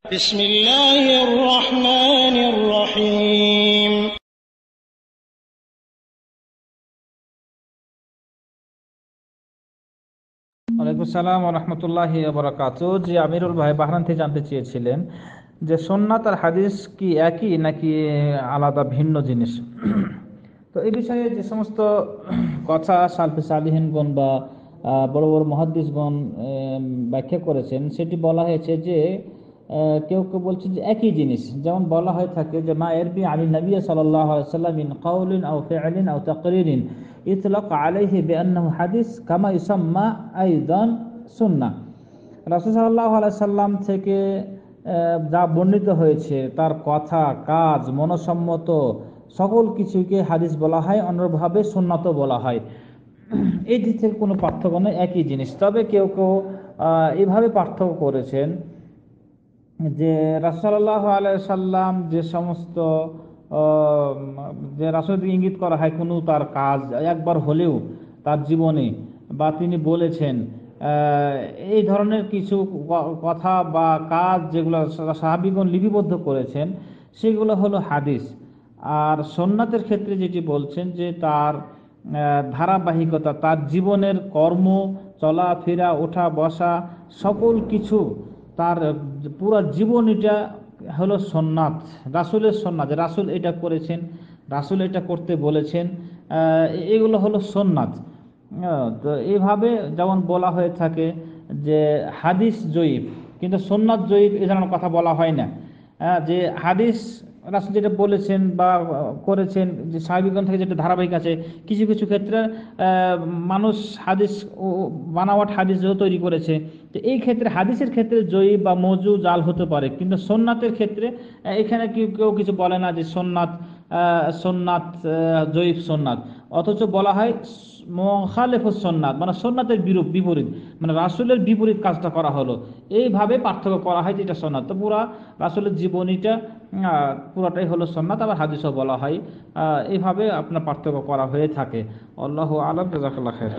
বিসমিল্লাহির রহমানির রহিম। ওয়ালাইকুম আসসালাম ওয়া রাহমাতুল্লাহি ওয়া বারাকাতুহু। জি, আমিরুল ভাই বাহরাইন থেকে জানতে চেয়েছিলেন যে সুন্নাত আর হাদিস কি একই নাকি আলাদা ভিন্ন জিনিস। তো এই বিষয়ে যে সমস্ত কথা সালফে সালিহিনগণ বা বড় বড় মুহাদ্দিসগণ ব্যাখ্যা করেছেন, সেটি বলা হয়েছে যে কেউ কেউ বলছে যে একই জিনিস। যেমন বলা হয়ে থাকে যে মা ইয়ারবি আনি নবী সাল্লাল্লাহু আলাইহি ওয়াসাল্লাম মিন কাউলিন আও ফি'লিন আও তাকরিরিন ইতলাক আলাইহি বিআন্নাহু হাদিস কামা ইউসাম্মা আইদান সুন্নাহ। রাসূল সাল্লাল্লাহু আলাইহি সাল্লাম থেকে যা বর্ণিত হয়েছে, তার কথা, কাজ, মনসম্মত সকল কিছুকে হাদিস বলা হয়, অন্যভাবে সুন্নাতও বলা হয়। এই দিক থেকে কোনো পার্থক্য নেই, একই জিনিস। তবে কেউ কেউ এইভাবে পার্থক্য করেছেন যে রাসূল সাল্লাল্লাহু আলাইহি সাল্লাম যে সমস্ত যে রাসূলকে ইঙ্গিত করা হয় কোনো তার কাজ একবার হলেও তার জীবনে বা তিনি বলেছেন, এই ধরনের কিছু কথা বা কাজ যেগুলো সাহাবীগণ লিপিবদ্ধ করেছেন, সেগুলো হলো হাদিস। আর সুন্নাতের ক্ষেত্রে যেটি বলছেন যে তার ধারাবাহিকতা, তার জীবনের কর্ম, চলাফেরা, ওঠা বসা, সকল কিছু, তার পুরো জীবনীটা হলো সুন্নাত, রাসূলের সুন্নাত। রাসূল এটা করেছেন, রাসূল এটা করতে বলেছেন, এগুলো হলো সুন্নাত। তো এইভাবে যেমন বলা হয়ে থাকে যে হাদিস জয়ীফ, কিন্তু সুন্নাত জয়ীফ এ ধরনের কথা বলা হয় না। যে হাদিস রাসূল যেটা বলেছেন বা করেছেন, যে সাহাবীগণ থেকে যেটা ধারাবাহিক আছে, কিছু কিছু ক্ষেত্রে মানুষ হাদিস বানাওয়াট হাদিস তৈরি করেছে। তো এই ক্ষেত্রে হাদিসের ক্ষেত্রে জয়ী বা মওজু জাল হতে পারে, কিন্তু সুন্নাতের ক্ষেত্রে এখানে কেউ কিছু বলে না যে সুন্নাত জয়ীফ সুন্নাত, অথচ বলা হয় মুখালিফুস সুন্নাত, মানে সুন্নাতের বিপরীত, মানে রাসূলের বিপরীত কাজটা করা হলো। এইভাবে পার্থক্য করা হয় যে এটা সুন্নাত। তো পুরা রাসূলের জীবনীটা পুরাটাই হলো সুন্নাত, আবার হাদিসও বলা হয়। এইভাবে আপনার পার্থক্য করা হয়ে থাকে। আল্লাহু আ'লাম। জাযাকাল্লাহু খাইর।